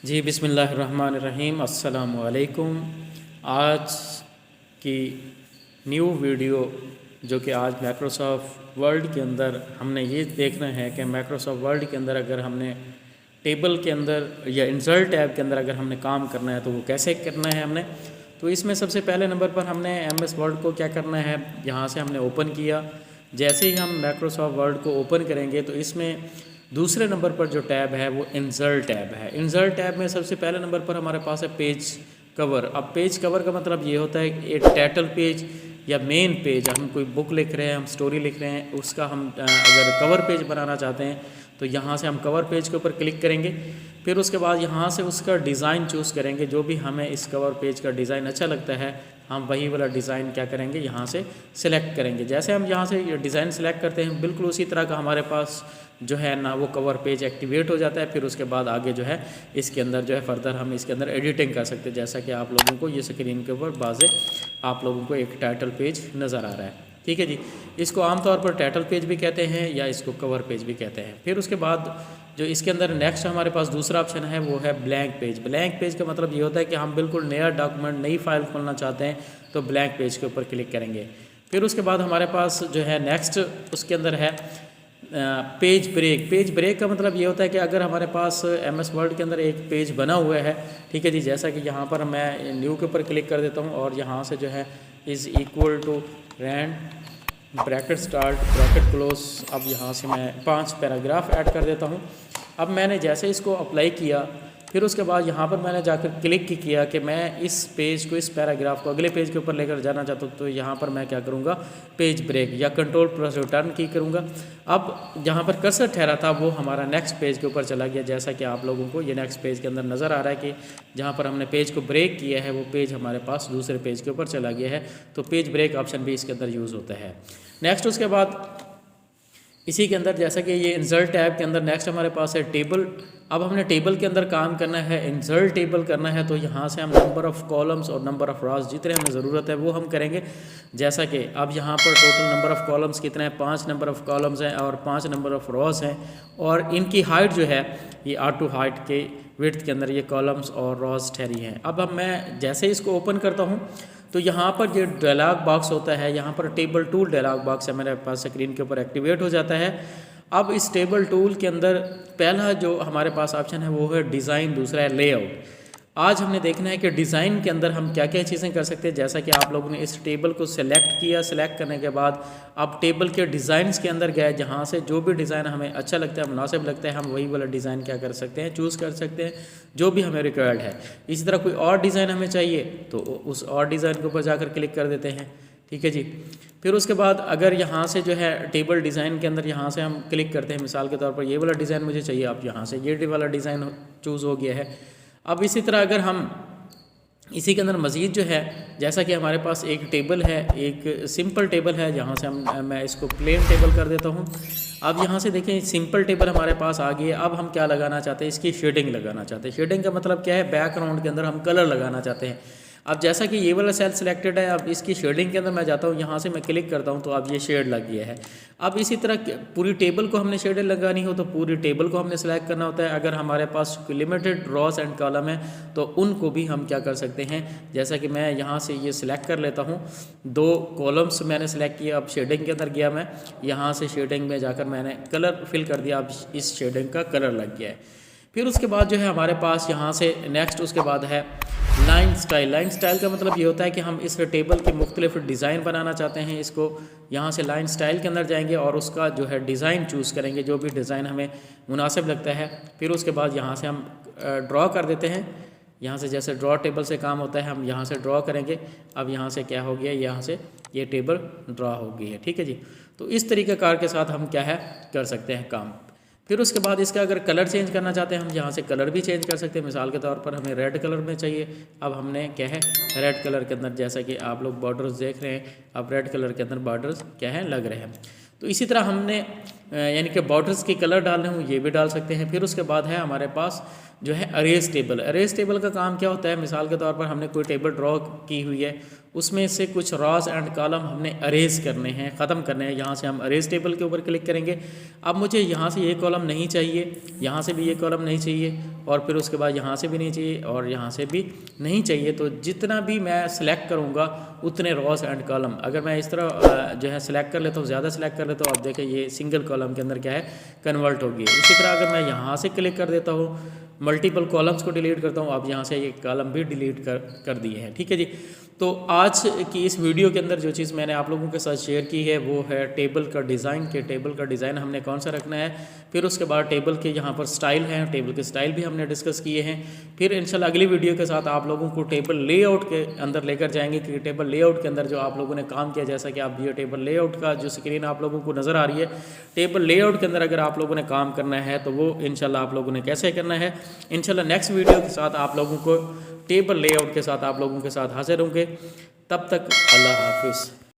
जी बिस्मिल्लाहिर्रहमानिर्रहीम अस्सलामु अलैकुम। आज की न्यू वीडियो जो कि आज माइक्रोसॉफ्ट वर्ड के अंदर हमने ये देखना है कि माइक्रोसॉफ्ट वर्ड के अंदर अगर हमने टेबल के अंदर या इंसर्ट टैब के अंदर अगर हमने काम करना है तो वो कैसे करना है हमने। तो इसमें सबसे पहले नंबर पर हमने एमएस वर्ड को क्या करना है, यहाँ से हमने ओपन किया। जैसे ही हम माइक्रोसॉफ्ट वर्ड को ओपन करेंगे तो इसमें दूसरे नंबर पर जो टैब है वो इंसर्ट टैब है। इंसर्ट टैब में सबसे पहले नंबर पर हमारे पास है पेज कवर। अब पेज कवर का मतलब ये होता है कि एक टाइटल पेज या मेन पेज, हम कोई बुक लिख रहे हैं, हम स्टोरी लिख रहे हैं, उसका हम अगर कवर पेज बनाना चाहते हैं तो यहाँ से हम कवर पेज के ऊपर क्लिक करेंगे। फिर उसके बाद यहाँ से उसका डिज़ाइन चूज़ करेंगे। जो भी हमें इस कवर पेज का डिज़ाइन अच्छा लगता है हम वही वाला डिज़ाइन क्या करेंगे, यहाँ से सिलेक्ट करेंगे। जैसे हम यहाँ से डिज़ाइन सेलेक्ट करते हैं बिल्कुल उसी तरह का हमारे पास जो है ना वो कवर पेज एक्टिवेट हो जाता है। फिर उसके बाद आगे जो है इसके अंदर जो है फर्दर हम इसके अंदर एडिटिंग कर सकते हैं। जैसा कि आप लोगों को ये स्क्रीन के ऊपर बाज़े आप लोगों को एक टाइटल पेज नज़र आ रहा है, ठीक है जी। इसको आमतौर पर टाइटल पेज भी कहते हैं या इसको कवर पेज भी कहते हैं। फिर उसके बाद जो इसके अंदर नेक्स्ट हमारे पास दूसरा ऑप्शन है वो है ब्लैंक पेज। ब्लैंक पेज का मतलब ये होता है कि हम बिल्कुल नया डॉक्यूमेंट, नई फाइल खोलना चाहते हैं तो ब्लैंक पेज के ऊपर क्लिक करेंगे। फिर उसके बाद हमारे पास जो है नेक्स्ट उसके अंदर है पेज ब्रेक। पेज ब्रेक का मतलब ये होता है कि अगर हमारे पास एमएस वर्ड के अंदर एक पेज बना हुआ है, ठीक है जी, जैसा कि यहाँ पर मैं न्यू के ऊपर क्लिक कर देता हूँ और यहाँ से जो है is equal to rand bracket start bracket close. अब यहाँ से मैं 5 पैराग्राफ ऐड कर देता हूँ। अब मैंने जैसे इसको अप्लाई किया फिर उसके बाद यहाँ पर मैंने जाकर क्लिक किया कि मैं इस पेज को, इस पैराग्राफ को अगले पेज के ऊपर लेकर जाना चाहता हूँ। तो यहाँ पर मैं क्या करूँगा, पेज ब्रेक या कंट्रोल प्लस रिटर्न की करूँगा। अब जहाँ पर कर्सर ठहरा था वो हमारा नेक्स्ट पेज के ऊपर चला गया। जैसा कि आप लोगों को ये नेक्स्ट पेज के अंदर नज़र आ रहा है कि जहाँ पर हमने पेज को ब्रेक किया है वो पेज हमारे पास दूसरे पेज के ऊपर चला गया है। तो पेज ब्रेक ऑप्शन भी इसके अंदर यूज़ होता है। नेक्स्ट उसके बाद इसी के अंदर जैसा कि ये इंसर्ट टैब के अंदर नेक्स्ट हमारे पास है टेबल। अब हमने टेबल के अंदर काम करना है, इंसर्ट टेबल करना है। तो यहाँ से हम नंबर ऑफ़ कॉलम्स और नंबर ऑफ़ रॉज जितने हमें ज़रूरत है वो हम करेंगे। जैसा कि अब यहाँ पर टोटल नंबर ऑफ़ कॉलम्स कितने हैं, 5 नंबर ऑफ़ कॉलम्स हैं और 5 नंबर ऑफ़ रॉज हैं। और इनकी हाइट जो है ये ऑटो हाइट के विड्थ के अंदर ये कॉलम्स और रॉज ठहरी हैं। अब मैं जैसे इसको ओपन करता हूँ तो यहाँ पर जो डायलॉग बॉक्स होता है, यहाँ पर टेबल टूल डायलॉग बॉक्स है मेरे पास स्क्रीन के ऊपर एक्टिवेट हो जाता है। अब इस टेबल टूल के अंदर पहला जो हमारे पास ऑप्शन है वो है डिज़ाइन, दूसरा है लेआउट। आज हमने देखना है कि डिज़ाइन के अंदर हम क्या क्या चीज़ें कर सकते हैं। जैसा कि आप लोगों ने इस टेबल को सिलेक्ट किया, सिलेक्ट करने के बाद अब टेबल के डिज़ाइंस के अंदर गए, जहाँ से जो भी डिज़ाइन हमें अच्छा लगता है, मुनासिब लगता है, हम वही वाला डिज़ाइन क्या कर सकते हैं, चूज़ कर सकते हैं जो भी हमें रिक्वायर्ड है। इसी तरह कोई और डिज़ाइन हमें चाहिए तो उस और डिज़ाइन के ऊपर जाकर क्लिक कर देते हैं, ठीक है जी। फिर उसके बाद अगर यहाँ से जो है टेबल डिज़ाइन के अंदर यहाँ से हम क्लिक करते हैं, मिसाल के तौर पर ये वाला डिज़ाइन मुझे चाहिए, आप यहाँ से ये वाला डिज़ाइन चूज़ हो गया है। अब इसी तरह अगर हम इसी के अंदर मज़ीद जो है, जैसा कि हमारे पास एक टेबल है, एक सिंपल टेबल है, यहाँ से मैं इसको प्लेन टेबल कर देता हूँ। अब यहाँ से देखें सिंपल टेबल हमारे पास आ गई है। अब हम क्या लगाना चाहते हैं, इसकी शेडिंग लगाना चाहते हैं। शेडिंग का मतलब क्या है, बैकग्राउंड के अंदर हम कलर लगाना चाहते हैं। अब जैसा कि ये वाला सेल सिलेक्टेड है, अब इसकी शेडिंग के अंदर मैं जाता हूँ, यहाँ से मैं क्लिक करता हूँ तो अब ये शेड लग गया है। अब इसी तरह पूरी टेबल को हमने शेडें लगानी हो तो पूरी टेबल को हमने सेलेक्ट करना होता है। अगर हमारे पास लिमिटेड रॉस एंड कॉलम है तो उनको भी हम क्या कर सकते हैं, जैसा कि मैं यहाँ से ये सिलेक्ट कर लेता हूँ, 2 कॉलम्स मैंने सेलेक्ट किया। अब शेडिंग के अंदर गया मैं, यहाँ से शेडिंग में जाकर मैंने कलर फिल कर दिया। अब इस शेडिंग का कलर लग गया है। फिर उसके बाद जो है हमारे पास यहाँ से नेक्स्ट उसके बाद है लाइन स्टाइल। लाइन स्टाइल का मतलब ये होता है कि हम इस टेबल के मुख्तलिफ डिज़ाइन बनाना चाहते हैं। इसको यहाँ से लाइन स्टाइल के अंदर जाएंगे और उसका जो है डिज़ाइन चूज़ करेंगे, जो भी डिज़ाइन हमें मुनासिब लगता है। फिर उसके बाद यहाँ से हम ड्रॉ कर देते हैं। यहाँ से जैसे ड्रॉ टेबल से काम होता है, हम यहाँ से ड्रॉ करेंगे। अब यहाँ से क्या हो गया, यहाँ से ये टेबल ड्रॉ हो गई है, ठीक है जी। तो इस तरीक़ाकार के साथ हम क्या है कर सकते हैं काम। फिर उसके बाद इसका अगर कलर चेंज करना चाहते हैं हम यहाँ से कलर भी चेंज कर सकते हैं। मिसाल के तौर पर हमें रेड कलर में चाहिए, अब हमने क्या है रेड कलर के अंदर, जैसा कि आप लोग बॉर्डर्स देख रहे हैं, अब रेड कलर के अंदर बॉर्डर्स क्या है लग रहे हैं। तो इसी तरह हमने यानी कि बॉर्डर्स के कलर डालने हों ये भी डाल सकते हैं। फिर उसके बाद है हमारे पास जो है अरेज टेबल। अरेज टेबल का काम क्या होता है, मिसाल के तौर पर हमने कोई टेबल ड्रॉ की हुई है उसमें से कुछ रॉज एंड कॉलम हमने अरेज करने हैं, ख़त्म करने हैं। यहाँ से हम अरेज टेबल के ऊपर क्लिक करेंगे। अब मुझे यहाँ से ये कॉलम नहीं चाहिए, यहाँ से भी ये कॉलम नहीं चाहिए, और फिर उसके बाद यहाँ से भी नहीं चाहिए और यहाँ से भी नहीं चाहिए। तो जितना भी मैं सिलेक्ट करूँगा उतने रॉज एंड कॉलम, अगर मैं इस तरह जो है सिलेक्ट कर लेता हूँ, ज़्यादा सिलेक्ट कर लेता हूँ, आप देखें ये सिंगल कॉलम के अंदर क्या है, कन्वर्ट होगी। इसी तरह अगर मैं यहाँ से क्लिक कर देता हूँ, मल्टीपल कॉलम्स को डिलीट करता हूँ, आप यहाँ से ये कॉलम भी डिलीट कर दिए हैं। ठीक है जी। तो आज की इस वीडियो के अंदर जो चीज़ मैंने आप लोगों के साथ शेयर की है वो है टेबल का डिज़ाइन, के टेबल का डिज़ाइन हमने कौन सा रखना है, फिर उसके बाद टेबल के यहाँ पर स्टाइल हैं, टेबल के स्टाइल भी हमने डिस्कस किए हैं। फिर इंशाल्लाह अगली वीडियो के साथ आप लोगों को टेबल लेआउट के अंदर लेकर जाएंगे कि टेबल लेआउट के अंदर जो आप लोगों ने काम किया, जैसा कि आप ये टेबल लेआउट का जो स्क्रीन आप लोगों को नज़र आ रही है, टेबल लेआउट के अंदर अगर आप लोगों ने काम करना है तो वो इंशाल्लाह आप लोगों ने कैसे करना है, इंशाल्लाह नेक्स्ट वीडियो के साथ आप लोगों को टेबल लेआउट के साथ आप लोगों के साथ हाजिर होंगे। तब तक अल्लाह हाफिज़।